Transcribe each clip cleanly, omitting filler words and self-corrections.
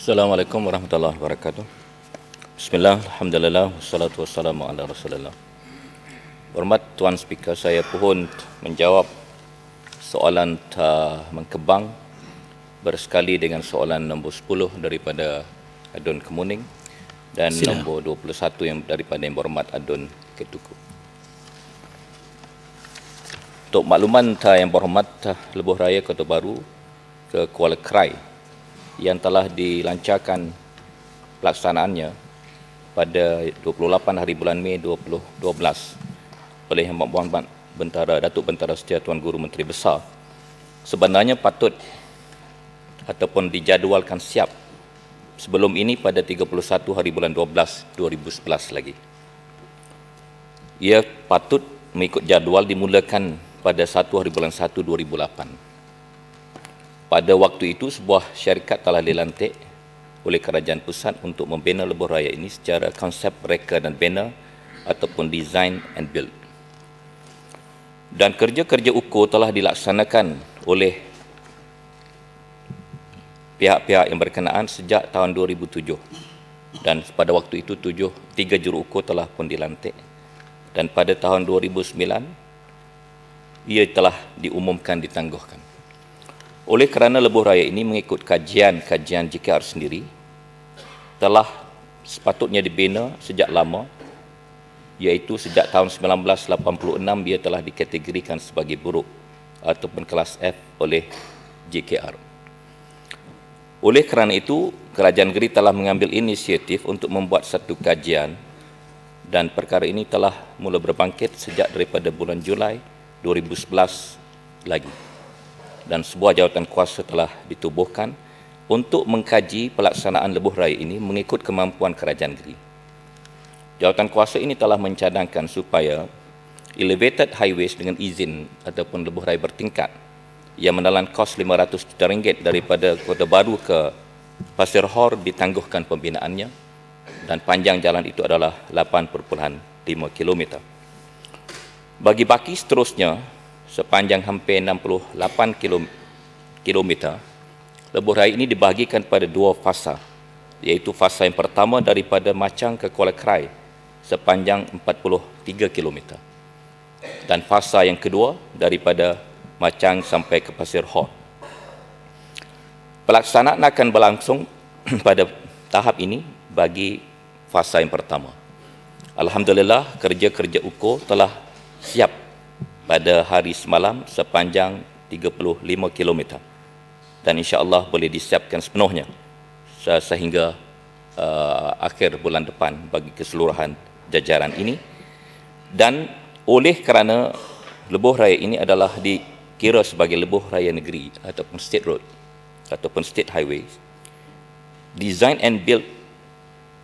Assalamualaikum warahmatullahi wabarakatuh. Bismillah, alhamdulillah, wassalatu wassalamu ala rasulillah. Hormat Tuan Speaker, saya pohon menjawab soalan mengkebang bersekali dengan soalan nombor 10 daripada Adun Kemuning dan nombor 21 yang daripada Yang Berhormat Adun Ketuku. Untuk makluman Yang Berhormat, Lebuh Raya Kota Baru ke Kuala Krai yang telah dilancarkan pelaksanaannya pada 28 hari bulan Mei 2012 oleh Yang Berhormat Datuk Bentara Setia Tuan Guru Menteri Besar, sebenarnya patut ataupun dijadualkan siap sebelum ini pada 31 hari bulan 12 2011 lagi. Ia patut mengikut jadual dimulakan pada 1 hari bulan 1 2008. Pada waktu itu, sebuah syarikat telah dilantik oleh Kerajaan Pusat untuk membina Lebuh Raya ini secara konsep reka dan bina ataupun design and build. Dan kerja-kerja ukur telah dilaksanakan oleh pihak-pihak yang berkenaan sejak tahun 2007. Dan pada waktu itu, 3 juru ukur telah pun dilantik. Dan pada tahun 2009, ia telah diumumkan ditangguhkan. Oleh kerana Lebuh Raya ini mengikut kajian JKR sendiri, telah sepatutnya dibina sejak lama, iaitu sejak tahun 1986 ia telah dikategorikan sebagai buruk ataupun kelas F oleh JKR. Oleh kerana itu, Kerajaan Negeri telah mengambil inisiatif untuk membuat satu kajian dan perkara ini telah mula berbangkit sejak daripada bulan Julai 2011 lagi. Dan sebuah jawatan kuasa telah ditubuhkan untuk mengkaji pelaksanaan Lebuh Raya ini mengikut kemampuan Kerajaan Negeri. Jawatan kuasa ini telah mencadangkan supaya elevated highways dengan izin ataupun Lebuh Raya bertingkat yang menelan kos RM500 juta daripada Kota Baru ke Pasir Hor ditangguhkan pembinaannya dan panjang jalan itu adalah 8.5 km. Bagi baki seterusnya, sepanjang hampir 68 km, Lebuh Raya ini dibahagikan pada 2 fasa, iaitu fasa yang pertama daripada Machang ke Kuala Krai sepanjang 43 km dan fasa yang kedua daripada Machang sampai ke Pasir Hor. Pelaksanaan akan berlangsung pada tahap ini bagi fasa yang pertama. Alhamdulillah, kerja-kerja ukur telah siap pada hari semalam sepanjang 35 km dan insya-Allah boleh disiapkan sepenuhnya sehingga akhir bulan depan bagi keseluruhan jajaran ini. Dan oleh kerana Lebuh Raya ini adalah dikira sebagai Lebuh Raya Negeri ataupun state road ataupun state highways, design and build,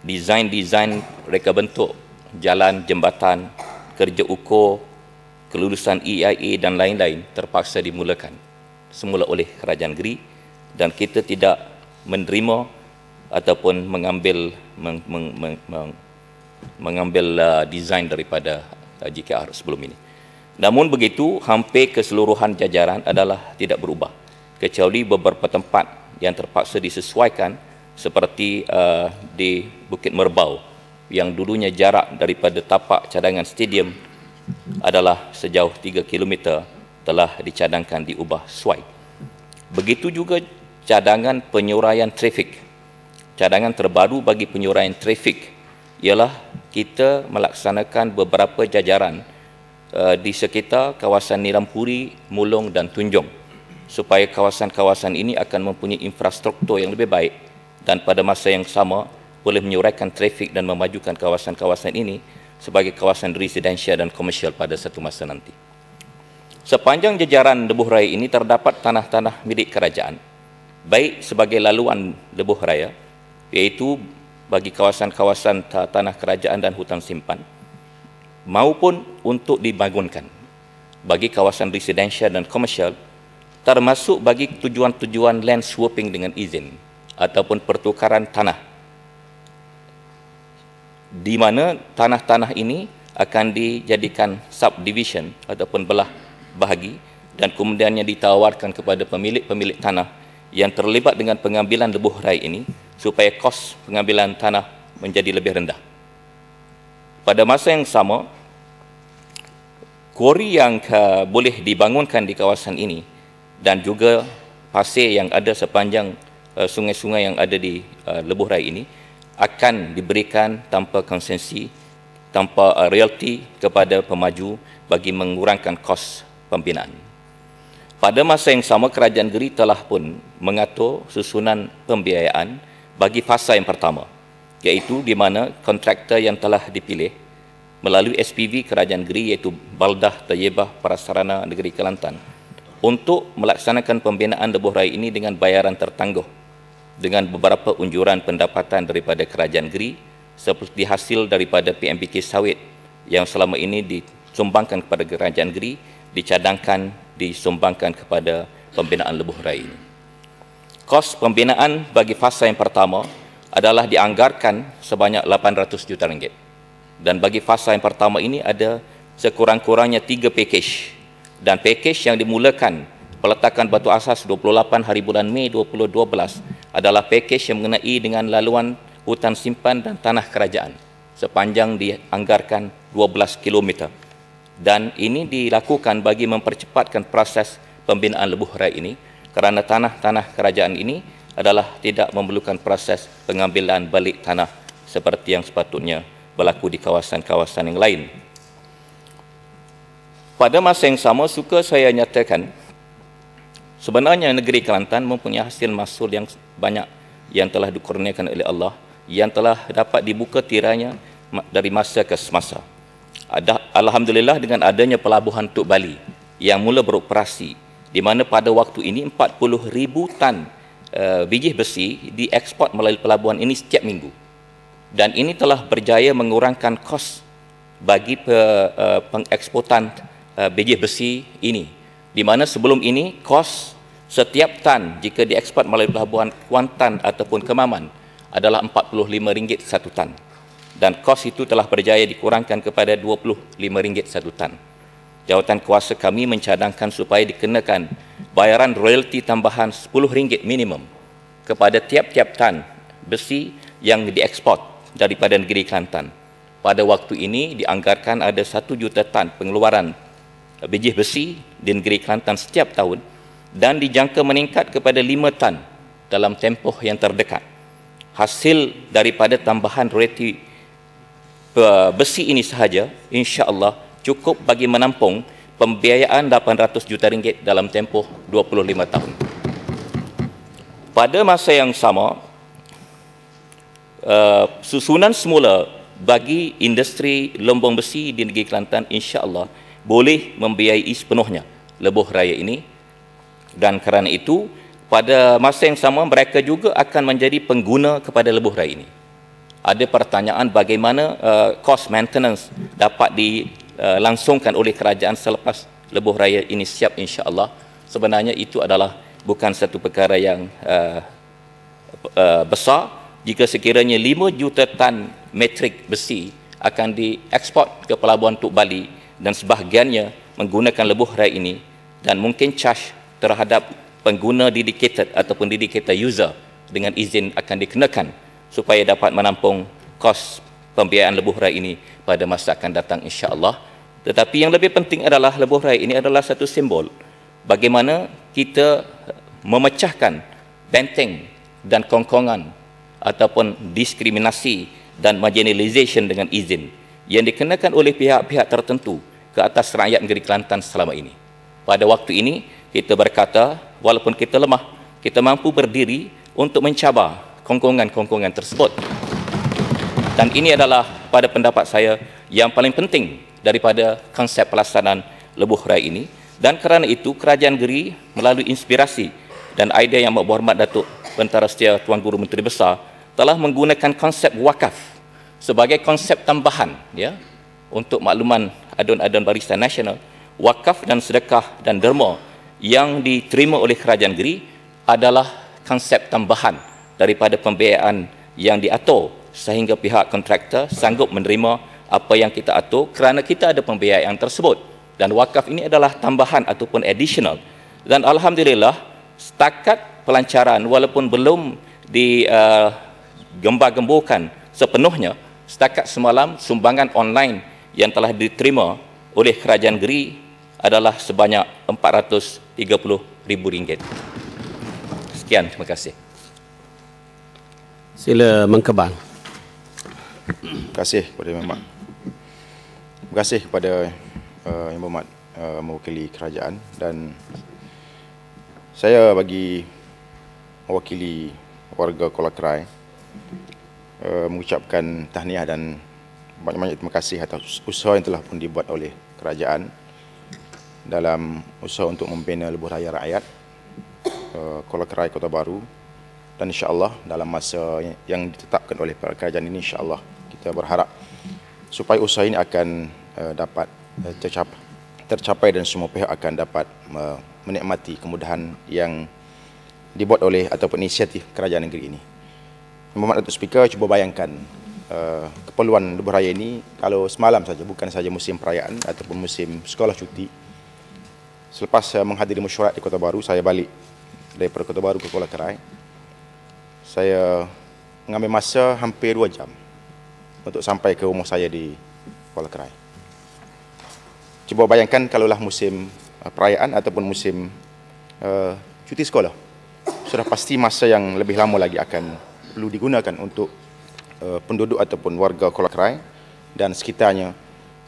design reka bentuk jalan, jambatan, kerja ukur, kelulusan EIA dan lain-lain terpaksa dimulakan semula oleh Kerajaan Negeri dan kita tidak menerima ataupun mengambil design daripada JKR sebelum ini. Namun begitu, hampir keseluruhan jajaran adalah tidak berubah kecuali beberapa tempat yang terpaksa disesuaikan seperti di Bukit Merbau yang dulunya jarak daripada tapak cadangan stadium adalah sejauh 3 km telah dicadangkan diubah suai. Begitu juga cadangan penyuraian trafik. Cadangan terbaru bagi penyuraian trafik ialah kita melaksanakan beberapa jajaran di sekitar kawasan Nirampuri, Mulong dan Tunjong supaya kawasan-kawasan ini akan mempunyai infrastruktur yang lebih baik dan pada masa yang sama boleh menyuraikan trafik dan memajukan kawasan-kawasan ini sebagai kawasan residensial dan komersial pada satu masa nanti. Sepanjang jajaran Lebuh Raya ini terdapat tanah-tanah milik kerajaan, baik sebagai laluan Lebuh Raya, iaitu bagi kawasan-kawasan tanah kerajaan dan hutan simpan, maupun untuk dibangunkan bagi kawasan residensial dan komersial, termasuk bagi tujuan-tujuan land swapping dengan izin ataupun pertukaran tanah, di mana tanah-tanah ini akan dijadikan subdivision ataupun belah bahagi dan kemudiannya ditawarkan kepada pemilik-pemilik tanah yang terlibat dengan pengambilan Lebuh Raya ini supaya kos pengambilan tanah menjadi lebih rendah. Pada masa yang sama, kuari yang boleh dibangunkan di kawasan ini dan juga pasir yang ada sepanjang sungai-sungai yang ada di Lebuh Raya ini akan diberikan tanpa konsesi, tanpa royalty kepada pemaju bagi mengurangkan kos pembinaan. Pada masa yang sama, Kerajaan Negeri telah pun mengatur susunan pembiayaan bagi fasa yang pertama, iaitu di mana kontraktor yang telah dipilih melalui SPV Kerajaan Negeri iaitu Baldah Tayyibah Prasarana Negeri Kelantan untuk melaksanakan pembinaan Lebuh Raya ini dengan bayaran tertangguh dengan beberapa unjuran pendapatan daripada Kerajaan Negeri seperti hasil daripada PMBK sawit yang selama ini disumbangkan kepada Kerajaan Negeri, dicadangkan, disumbangkan kepada pembinaan Lebuh Raya ini. Kos pembinaan bagi fasa yang pertama adalah dianggarkan sebanyak 800 juta ringgit. Dan bagi fasa yang pertama ini ada sekurang-kurangnya 3 pakej. Dan pakej yang dimulakan peletakan batu asas 28 hari bulan Mei 2012 adalah pakej yang mengenai dengan laluan hutan simpan dan tanah kerajaan sepanjang dianggarkan 12 km. Dan ini dilakukan bagi mempercepatkan proses pembinaan Lebuh Raya ini kerana tanah-tanah kerajaan ini adalah tidak memerlukan proses pengambilan balik tanah seperti yang sepatutnya berlaku di kawasan-kawasan yang lain. Pada masa yang sama, suka saya nyatakan sebenarnya negeri Kelantan mempunyai hasil mahsul yang banyak yang telah dikurniakan oleh Allah, yang telah dapat dibuka tirainya dari masa ke semasa. Alhamdulillah dengan adanya pelabuhan Tuk Bali yang mula beroperasi, di mana pada waktu ini 40,000 tan biji besi dieksport melalui pelabuhan ini setiap minggu. Dan ini telah berjaya mengurangkan kos bagi pengeksportan biji besi ini, di mana sebelum ini kos setiap tan jika dieksport melalui pelabuhan Kuantan ataupun Kemaman adalah RM45 satu tan, dan kos itu telah berjaya dikurangkan kepada RM25 satu tan. Jawatan kuasa kami mencadangkan supaya dikenakan bayaran royalti tambahan RM10 minimum kepada tiap-tiap tan besi yang dieksport daripada negeri Kelantan. Pada waktu ini dianggarkan ada 1 juta tan pengeluaran biji besi di negeri Kelantan setiap tahun dan dijangka meningkat kepada 5 tan dalam tempoh yang terdekat. Hasil daripada tambahan royalti besi ini sahaja insya-Allah cukup bagi menampung pembiayaan RM800 juta dalam tempoh 25 tahun. Pada masa yang sama, susunan semula bagi industri lombong besi di negeri Kelantan insya-Allah boleh membiayai sepenuhnya Lebuh Raya ini, dan kerana itu pada masa yang sama mereka juga akan menjadi pengguna kepada Lebuh Raya ini. Ada pertanyaan bagaimana cost maintenance dapat dilangsungkan oleh kerajaan selepas Lebuh Raya ini siap insya-Allah. Sebenarnya itu adalah bukan satu perkara yang besar jika sekiranya 5 juta tan metrik besi akan dieksport ke pelabuhan Tuk Bali dan sebahagiannya menggunakan Lebuh Raya ini, dan mungkin charge terhadap pengguna dedicated ataupun dedicated user dengan izin akan dikenakan supaya dapat menampung kos pembiayaan Lebuh Raya ini pada masa akan datang insya-Allah. Tetapi yang lebih penting adalah Lebuh Raya ini adalah satu simbol bagaimana kita memecahkan benteng dan kongkongan ataupun diskriminasi dan marginalization dengan izin yang dikenakan oleh pihak-pihak tertentu ke atas rakyat negeri Kelantan selama ini. Pada waktu ini kita berkata walaupun kita lemah, kita mampu berdiri untuk mencabar kongkongan-kongkongan tersebut. Dan ini adalah pada pendapat saya yang paling penting daripada konsep pelaksanaan Lebuh Raya ini. Dan kerana itu Kerajaan Negeri melalui inspirasi dan idea yang berhormat Datuk Bentara Setia Tuan Guru Menteri Besar telah menggunakan konsep wakaf sebagai konsep tambahan, ya, untuk makluman adun-adun Barisan Nasional. Wakaf dan sedekah dan derma yang diterima oleh Kerajaan Negeri adalah konsep tambahan daripada pembiayaan yang diatur sehingga pihak kontraktor sanggup menerima apa yang kita atur kerana kita ada pembiayaan tersebut. Dan wakaf ini adalah tambahan ataupun additional. Dan alhamdulillah setakat pelancaran walaupun belum digembar-gemburkan sepenuhnya. Setakat semalam, sumbangan online yang telah diterima oleh kerajaan negeri adalah sebanyak RM430,000. Sekian, terima kasih. Sila Mengkebang. Terima kasih kepada Yang Berhormat. Terima kasih kepada Yang Berhormat mewakili kerajaan, dan saya bagi mewakili warga Kuala Krai mengucapkan tahniah dan banyak-banyak terima kasih atas usaha yang telah pun dibuat oleh kerajaan dalam usaha untuk membina lebuh raya rakyat Kuala Krai Kota Baru, dan insya-Allah dalam masa yang ditetapkan oleh kerajaan ini, insya-Allah kita berharap supaya usaha ini akan dapat tercapai dan semua pihak akan dapat menikmati kemudahan yang dibuat oleh ataupun inisiatif kerajaan negeri ini. Mohon Datuk Speaker, cuba bayangkan keperluan lebuh raya ini kalau semalam saja, bukan saja musim perayaan ataupun musim sekolah cuti. Selepas saya menghadiri mesyuarat di Kota Baru, saya balik daripada Kota Baru ke Kuala Krai. Saya mengambil masa hampir 2 jam untuk sampai ke rumah saya di Kuala Krai. Cuba bayangkan kalaulah musim perayaan ataupun musim cuti sekolah, sudah pasti masa yang lebih lama lagi akan perlu digunakan untuk penduduk ataupun warga Kuala Krai dan sekitarnya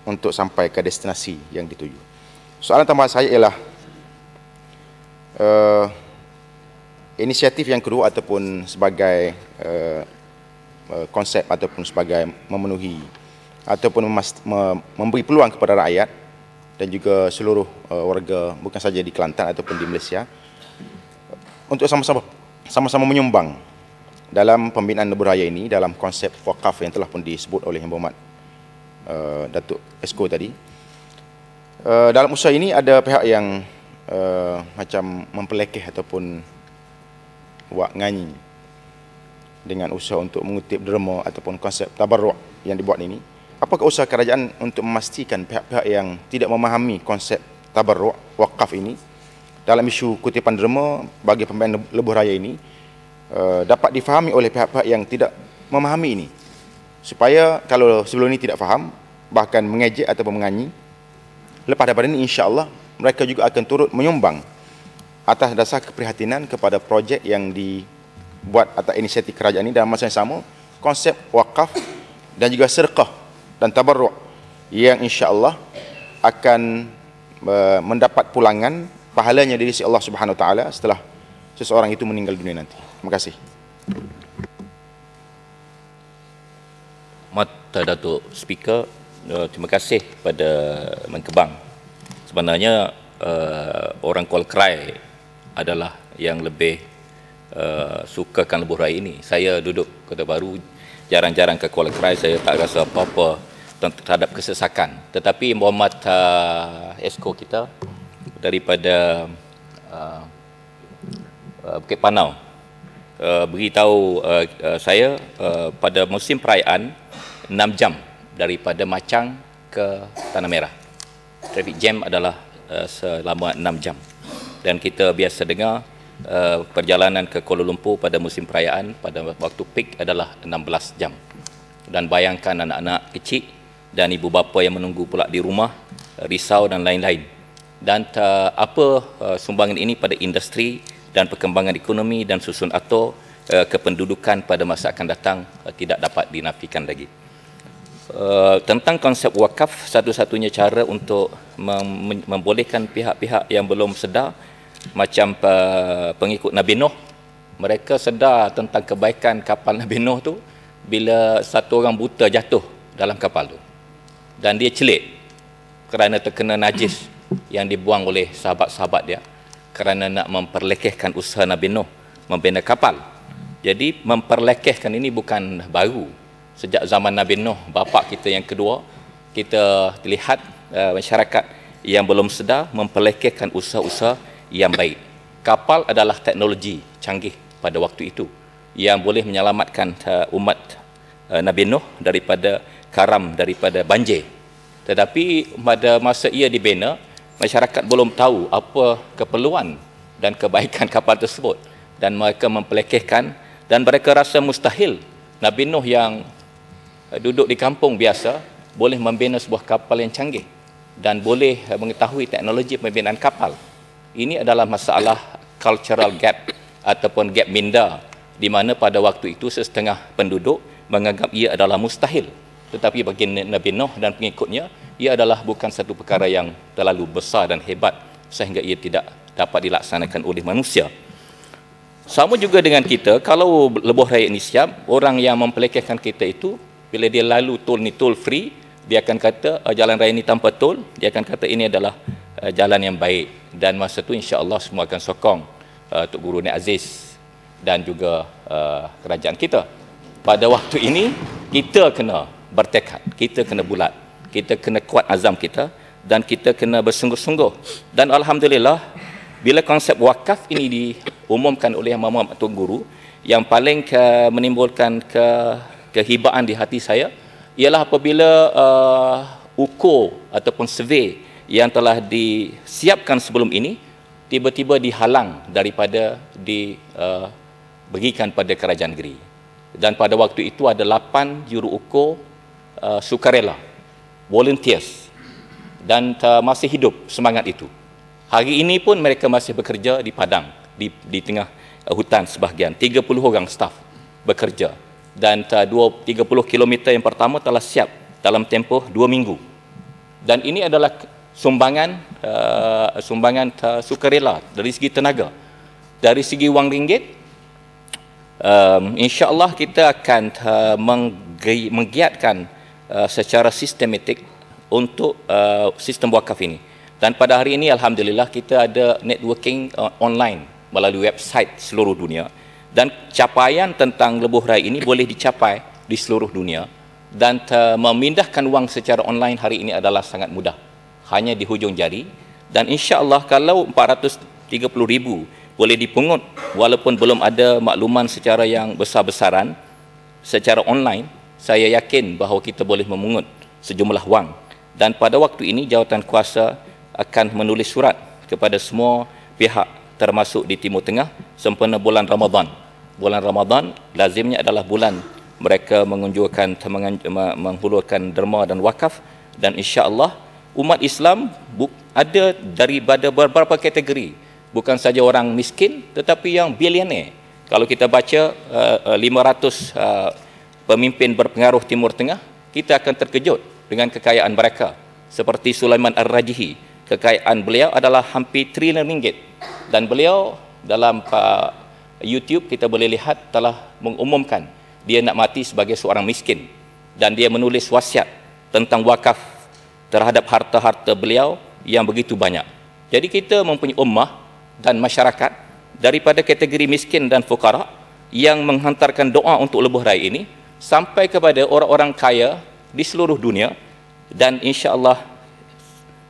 untuk sampai ke destinasi yang dituju. Soalan tambahan saya ialah inisiatif yang kedua ataupun sebagai konsep ataupun sebagai memenuhi ataupun memberi peluang kepada rakyat dan juga seluruh warga bukan saja di Kelantan ataupun di Malaysia untuk sama-sama menyumbang dalam pembinaan lebuh raya ini dalam konsep wakaf yang telah pun disebut oleh Yang Berhormat Datuk Esko tadi. Dalam usaha ini ada pihak yang macam mempelekeh ataupun buat nganyi dengan usaha untuk mengutip derma ataupun konsep tabarruk yang dibuat ini. Apakah usaha kerajaan untuk memastikan pihak-pihak yang tidak memahami konsep tabarruk wakaf ini dalam isu kutipan derma bagi pembinaan lebuh raya ini dapat difahami oleh pihak-pihak yang tidak memahami ini, supaya kalau sebelum ini tidak faham bahkan mengejek ataupun menganyi, lepas daripada ini insya-Allah mereka juga akan turut menyumbang atas dasar keprihatinan kepada projek yang dibuat atas inisiatif kerajaan ini dalam masa yang sama, konsep wakaf dan juga sedekah dan tabarruk yang insya-Allah akan mendapat pulangan pahalanya dari sisi Allah Subhanahu Wa Taala setelah seseorang itu meninggal dunia nanti. Terima kasih. Mata Datuk Speaker, terima kasih pada Mengkebang. Sebenarnya orang Kuala Krai adalah yang lebih sukakan lebuh raya ini. Saya duduk Kota Baru, jarang-jarang ke Kuala Krai, saya tak rasa apa-apa terhadap kesesakan. Tetapi Muhammad Esko kita daripada Bukit Panau beritahu saya pada musim perayaan 6 jam daripada Machang ke Tanah Merah. Traffic jam adalah selama 6 jam. Dan kita biasa dengar perjalanan ke Kuala Lumpur pada musim perayaan pada waktu peak adalah 16 jam. Dan bayangkan anak-anak kecil dan ibu bapa yang menunggu pula di rumah, risau dan lain-lain. Dan sumbangan ini pada industri dan perkembangan ekonomi dan susun atur kependudukan pada masa akan datang tidak dapat dinafikan lagi. Tentang konsep wakaf, satu-satunya cara untuk membolehkan pihak-pihak yang belum sedar, macam pengikut Nabi Nuh, mereka sedar tentang kebaikan kapal Nabi Nuh tu bila satu orang buta jatuh dalam kapal tu dan dia celik kerana terkena najis yang dibuang oleh sahabat-sahabat dia kerana nak memperlekehkan usaha Nabi Nuh membina kapal. Jadi memperlekehkan ini bukan baru. Sejak zaman Nabi Nuh, bapa kita yang kedua, kita lihat masyarakat yang belum sedar memperlekehkan usaha-usaha yang baik. Kapal adalah teknologi canggih pada waktu itu yang boleh menyelamatkan umat Nabi Nuh daripada karam, daripada banjir. Tetapi pada masa ia dibina, masyarakat belum tahu apa keperluan dan kebaikan kapal tersebut dan mereka mempelekehkan dan mereka rasa mustahil Nabi Nuh yang duduk di kampung biasa boleh membina sebuah kapal yang canggih dan boleh mengetahui teknologi pembinaan kapal. Ini adalah masalah cultural gap ataupun gap minda, di mana pada waktu itu setengah penduduk menganggap ia adalah mustahil. Tetapi bagi Nabi Nuh dan pengikutnya, ia adalah bukan satu perkara yang terlalu besar dan hebat sehingga ia tidak dapat dilaksanakan oleh manusia. Sama juga dengan kita, kalau lebuh raya ini siap, orang yang mempelekehkan kita itu, bila dia lalu tol ni tol free, dia akan kata jalan raya ini tanpa tol, dia akan kata ini adalah jalan yang baik. Dan masa itu insya-Allah semua akan sokong Tok Guru Nik Aziz dan juga kerajaan kita. Pada waktu ini kita kena bertekad, kita kena bulat, kita kena kuat azam kita dan kita kena bersungguh-sungguh. Dan alhamdulillah bila konsep wakaf ini diumumkan oleh Yang Maha Tok Guru, yang paling menimbulkan kehibaan di hati saya ialah apabila ukur ataupun survey yang telah disiapkan sebelum ini tiba-tiba dihalang daripada diberikan pada kerajaan negeri. Dan pada waktu itu ada 8 juru ukur sukarela, volunteers, dan masih hidup semangat itu. Hari ini pun mereka masih bekerja di padang, di tengah hutan sebahagian. 30 orang staf bekerja. Dan 30 km yang pertama telah siap dalam tempoh 2 minggu. Dan ini adalah sumbangan sukarela dari segi tenaga. Dari segi wang ringgit, insya-Allah kita akan menggiatkan secara sistematik untuk sistem wakaf ini. Dan pada hari ini alhamdulillah kita ada networking online melalui website seluruh dunia, dan capaian tentang lebuh raya ini boleh dicapai di seluruh dunia, dan memindahkan wang secara online hari ini adalah sangat mudah, hanya di hujung jari. Dan insya-Allah kalau 430,000 boleh dipungut walaupun belum ada makluman secara yang besar-besaran secara online, saya yakin bahawa kita boleh memungut sejumlah wang. Dan pada waktu ini jawatan kuasa akan menulis surat kepada semua pihak termasuk di Timur Tengah sempena bulan Ramadan. Bulan Ramadan lazimnya adalah bulan mereka menghulurkan derma dan wakaf, dan insya-Allah umat Islam ada daripada beberapa kategori, bukan saja orang miskin tetapi yang bilioner. Kalau kita baca 500 pemimpin berpengaruh Timur Tengah, kita akan terkejut dengan kekayaan mereka. Seperti Sulaiman Ar-Rajihi, kekayaan beliau adalah hampir triliun ringgit, dan beliau dalam YouTube kita boleh lihat telah mengumumkan dia nak mati sebagai seorang miskin, dan dia menulis wasiat tentang wakaf terhadap harta-harta beliau yang begitu banyak. Jadi kita mempunyai ummah dan masyarakat daripada kategori miskin dan fukara yang menghantarkan doa untuk lebuh raya ini sampai kepada orang-orang kaya di seluruh dunia. Dan insya-Allah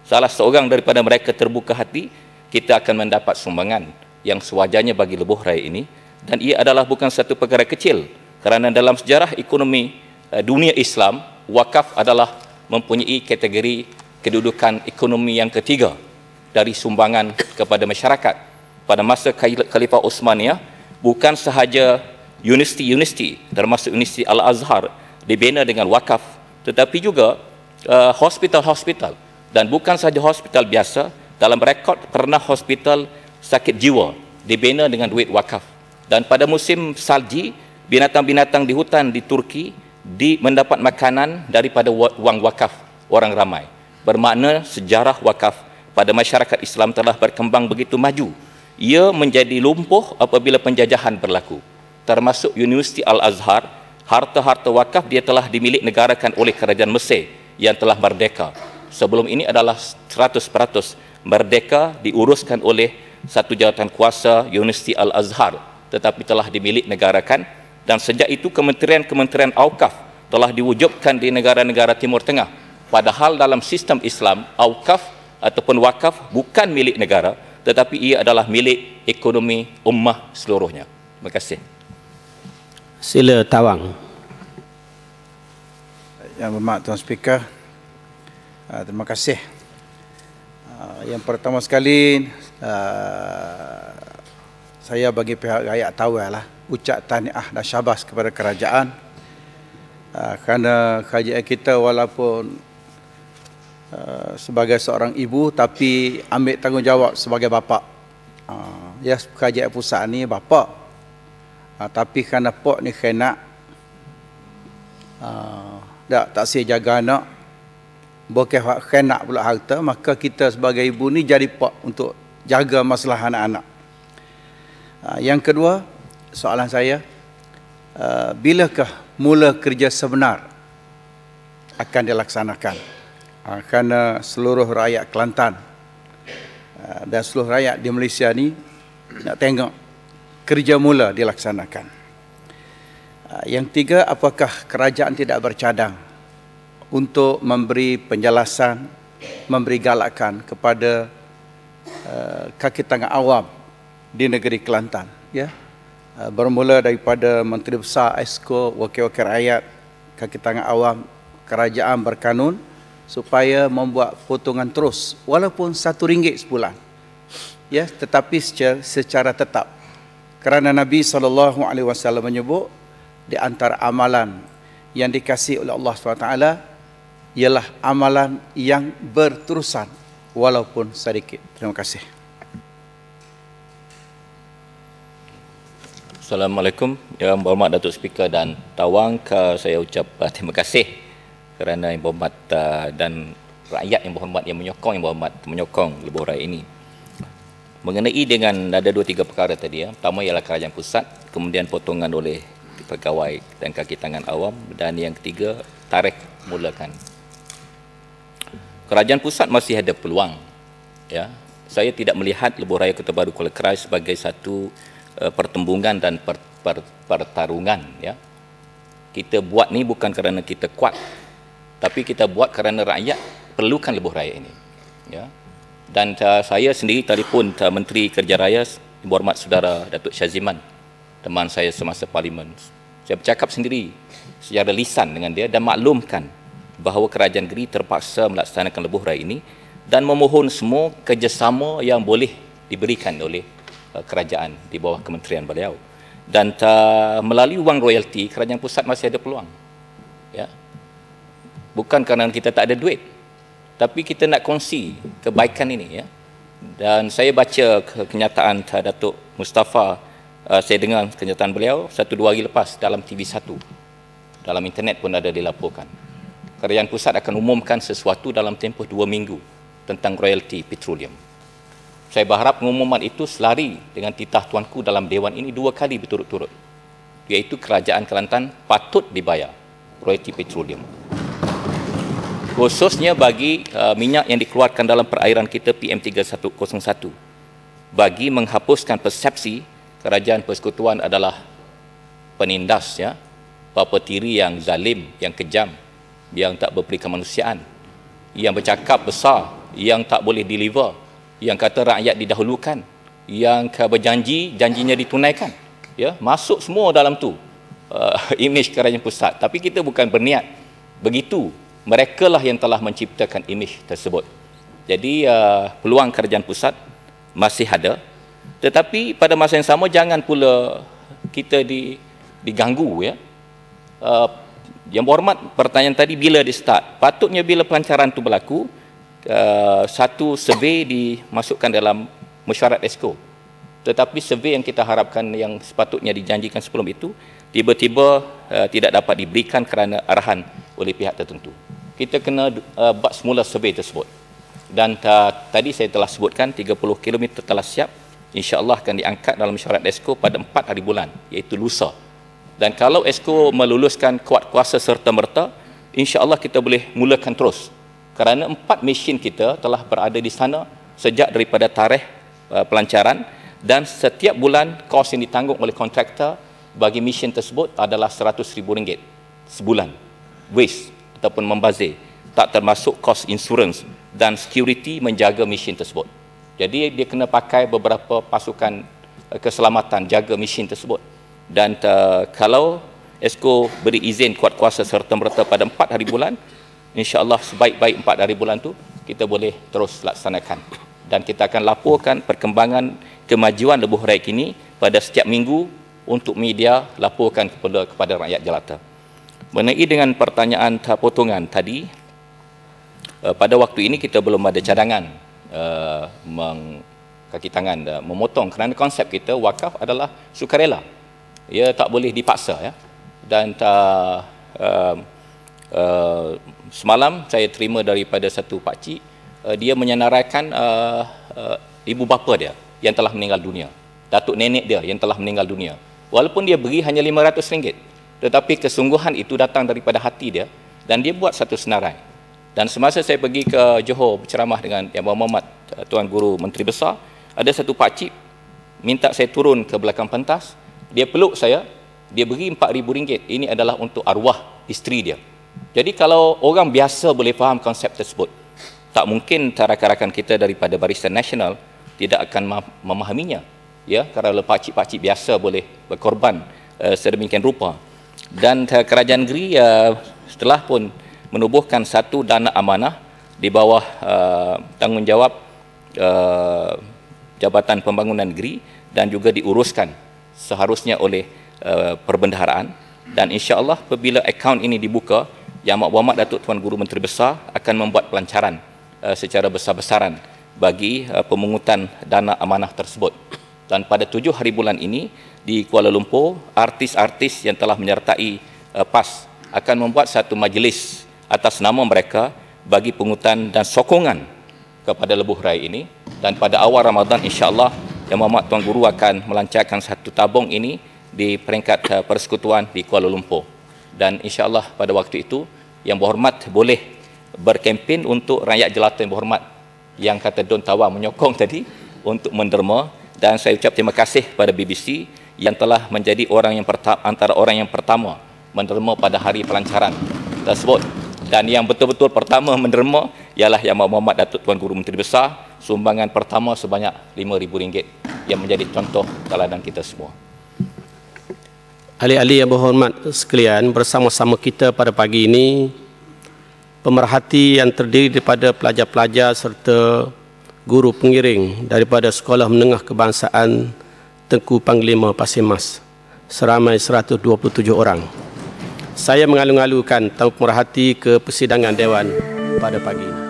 salah seorang daripada mereka terbuka hati, kita akan mendapat sumbangan yang sewajarnya bagi lebuh raya ini. Dan ia adalah bukan satu perkara kecil, kerana dalam sejarah ekonomi dunia Islam, wakaf adalah mempunyai kategori kedudukan ekonomi yang ketiga dari sumbangan kepada masyarakat. Pada masa Khalifah Uthmaniyah, bukan sahaja universiti-universiti termasuk Universiti Al-Azhar dibina dengan wakaf, tetapi juga hospital-hospital, dan bukan saja hospital biasa. Dalam rekod pernah hospital sakit jiwa dibina dengan duit wakaf. Dan pada musim salji, binatang-binatang di hutan di Turki mendapat makanan daripada wang wakaf orang ramai. Bermakna sejarah wakaf pada masyarakat Islam telah berkembang begitu maju. Ia menjadi lumpuh apabila penjajahan berlaku. Termasuk Universiti Al-Azhar, harta-harta wakaf dia telah dimilik negarakan oleh kerajaan Mesir yang telah merdeka. Sebelum ini adalah 100% merdeka, diuruskan oleh satu jawatan kuasa Universiti Al-Azhar, tetapi telah dimilik negarakan. Dan sejak itu kementerian-kementerian Awqaf telah diwujudkan di negara-negara Timur Tengah. Padahal dalam sistem Islam, Awqaf ataupun wakaf bukan milik negara, tetapi ia adalah milik ekonomi ummah seluruhnya. Terima kasih. Sila Tawang. Yang Berhormat Tuan Speaker, terima kasih. Yang pertama sekali, saya bagi pihak rakyat Tawau lah ucap tahniah dan syabas kepada kerajaan kerana kerajaan kita walaupun sebagai seorang ibu tapi ambil tanggungjawab sebagai bapa. Ya, kerajaan pusat ni bapa, tapi kerana pok ni kena tak si jaga anak, bukan kena pula harta, maka kita sebagai ibu ni jadi pok untuk jaga masalah anak-anak. Yang kedua, soalan saya, bilakah mula kerja sebenar akan dilaksanakan? Kerana seluruh rakyat Kelantan dan seluruh rakyat di Malaysia ni nak tengok kerja mula dilaksanakan. Yang tiga, apakah kerajaan tidak bercadang untuk memberi penjelasan, memberi galakan kepada kaki tangan awam di negeri Kelantan, ya, bermula daripada Menteri Besar, Esko, wakil-wakil rakyat, kaki tangan awam, kerajaan berkanun supaya membuat potongan terus walaupun RM1 sebulan, ya, tetapi secara tetap, kerana Nabi SAW menyebut di antara amalan yang dikasihi oleh Allah SWT ialah amalan yang berterusan walaupun sedikit. Terima kasih. Assalamualaikum. Yang berhormat Datuk Speaker dan Tawang, saya ucap terima kasih kerana yang berhormat dan rakyat yang berhormat yang menyokong lebuh raya ini. Mengenai dengan ada 2-3 perkara tadi, pertama ialah kerajaan pusat, kemudian potongan oleh pegawai dan kaki tangan awam, dan yang ketiga tarikh mulakan. Kerajaan pusat masih ada peluang, ya. Saya tidak melihat lebuh raya Kota Baru Kuala Krai sebagai satu pertembungan dan pertarungan, ya. Kita buat ni bukan kerana kita kuat, tapi kita buat kerana rakyat perlukan lebuh raya ini, ya. Dan saya sendiri telefon Menteri Kerja Raya Yang Berhormat Saudara Datuk Syaziman, teman saya semasa parlimen. Saya bercakap sendiri secara lisan dengan dia dan maklumkan bahawa kerajaan negeri terpaksa melaksanakan lebuh raya ini dan memohon semua kerjasama yang boleh diberikan oleh kerajaan di bawah kementerian beliau. Dan melalui wang royalti, kerajaan pusat masih ada peluang, ya. Bukan kerana kita tak ada duit, tapi kita nak kongsi kebaikan ini, ya. Dan saya baca kenyataan Datuk Mustafa, saya dengar kenyataan beliau 1-2 hari lepas dalam TV1, dalam internet pun ada dilaporkan. Kerajaan pusat akan umumkan sesuatu dalam tempoh 2 minggu tentang royalti petroleum. Saya berharap pengumuman itu selari dengan titah tuanku dalam Dewan ini 2 kali berturut-turut, iaitu kerajaan Kelantan patut dibayar royalti petroleum, khususnya bagi minyak yang dikeluarkan dalam perairan kita PM301, bagi menghapuskan persepsi kerajaan persekutuan adalah penindas, ya, bapa tiri yang zalim, yang kejam, yang tak berperi kemanusiaan, yang bercakap besar, yang tak boleh deliver, yang kata rakyat didahulukan, yang berjanji, janjinya ditunaikan, ya, masuk semua dalam tu imej kerajaan pusat. Tapi kita bukan berniat begitu. Mereka lah yang telah menciptakan imej tersebut. Jadi peluang kerajaan pusat masih ada, tetapi pada masa yang sama jangan pula kita diganggu, ya. Yang berhormat, pertanyaan tadi bila dia start? Patutnya bila pelancaran itu berlaku, satu survey dimasukkan dalam mesyuarat Esko. Tetapi survey yang kita harapkan yang sepatutnya dijanjikan sebelum itu, tiba-tiba tidak dapat diberikan kerana arahan oleh pihak tertentu. Kita kena buat semula survey tersebut. Dan tadi saya telah sebutkan 30 km telah siap, insya-Allah akan diangkat dalam mesyuarat Esko pada 4 hari bulan, iaitu lusa. Dan kalau Esko meluluskan kuat kuasa serta-merta, insya-Allah kita boleh mulakan terus. Kerana 4 mesin kita telah berada di sana sejak daripada tarikh pelancaran, dan setiap bulan kos yang ditanggung oleh kontraktor bagi mesin tersebut adalah RM100,000 sebulan. Waste ataupun membazir, tak termasuk kos insurans dan security menjaga mesin tersebut. Jadi dia kena pakai beberapa pasukan keselamatan jaga mesin tersebut. Dan kalau Esko beri izin kuat kuasa serta-merta pada 4 hari bulan, insya-Allah sebaik-baik 4 hari bulan tu kita boleh terus laksanakan. Dan kita akan laporkan perkembangan kemajuan lebuh raya ini pada setiap minggu untuk media laporkan kepada rakyat jelata. Mengenai dengan pertanyaan potongan tadi, pada waktu ini kita belum ada cadangan kaki tangan memotong, kerana konsep kita wakaf adalah sukarela. Ia tak boleh dipaksa, ya. Dan semalam saya terima daripada satu pakcik, dia menyenaraikan ibu bapa dia yang telah meninggal dunia, datuk nenek dia yang telah meninggal dunia. Walaupun dia beri hanya RM500, tetapi kesungguhan itu datang daripada hati dia dan dia buat satu senarai. Dan semasa saya pergi ke Johor berceramah dengan Yang Berhormat Tuan Guru Menteri Besar, ada satu pakcik minta saya turun ke belakang pentas, dia peluk saya, dia beri RM4,000. Ini adalah untuk arwah isteri dia. Jadi kalau orang biasa boleh faham konsep tersebut, tak mungkin rakan-rakan kita daripada Barisan Nasional tidak akan memahaminya, ya, kerana pakcik-pakcik biasa boleh berkorban sedemikian rupa. Dan kerajaan negeri setelah pun menubuhkan satu dana amanah di bawah tanggungjawab Jabatan Pembangunan Negeri dan juga diuruskan seharusnya oleh perbendaharaan, dan insya-Allah apabila akaun ini dibuka, Yang Berhormat Datuk Tuan Guru Menteri Besar akan membuat pelancaran secara besar-besaran bagi pemungutan dana amanah tersebut. Dan pada 7 hari bulan ini di Kuala Lumpur, artis-artis yang telah menyertai PAS akan membuat satu majlis atas nama mereka bagi pungutan dan sokongan kepada lebuh raya ini. Dan pada awal Ramadan insya-Allah Yang Berhormat Tuan Guru akan melancarkan satu tabung ini di peringkat persekutuan di Kuala Lumpur. Dan insya-Allah pada waktu itu Yang Berhormat boleh berkempen untuk rakyat jelata yang berhormat yang kata Don Tawang menyokong tadi untuk menderma. Dan saya ucap terima kasih pada BBC yang telah menjadi antara orang yang pertama menderma pada hari pelancaran tersebut. Dan yang betul-betul pertama menderma ialah Yang Berhormat Datuk Tuan Guru Menteri Besar, sumbangan pertama sebanyak RM5,000 yang menjadi contoh teladan kita semua. Ahli-ahli yang berhormat sekalian, bersama-sama kita pada pagi ini pemerhati yang terdiri daripada pelajar-pelajar serta guru pengiring daripada Sekolah Menengah Kebangsaan Tengku Panglima Pasir Mas seramai 127 orang. Saya mengalu-alukan tamu pemerhati ke persidangan Dewan pada pagi ini.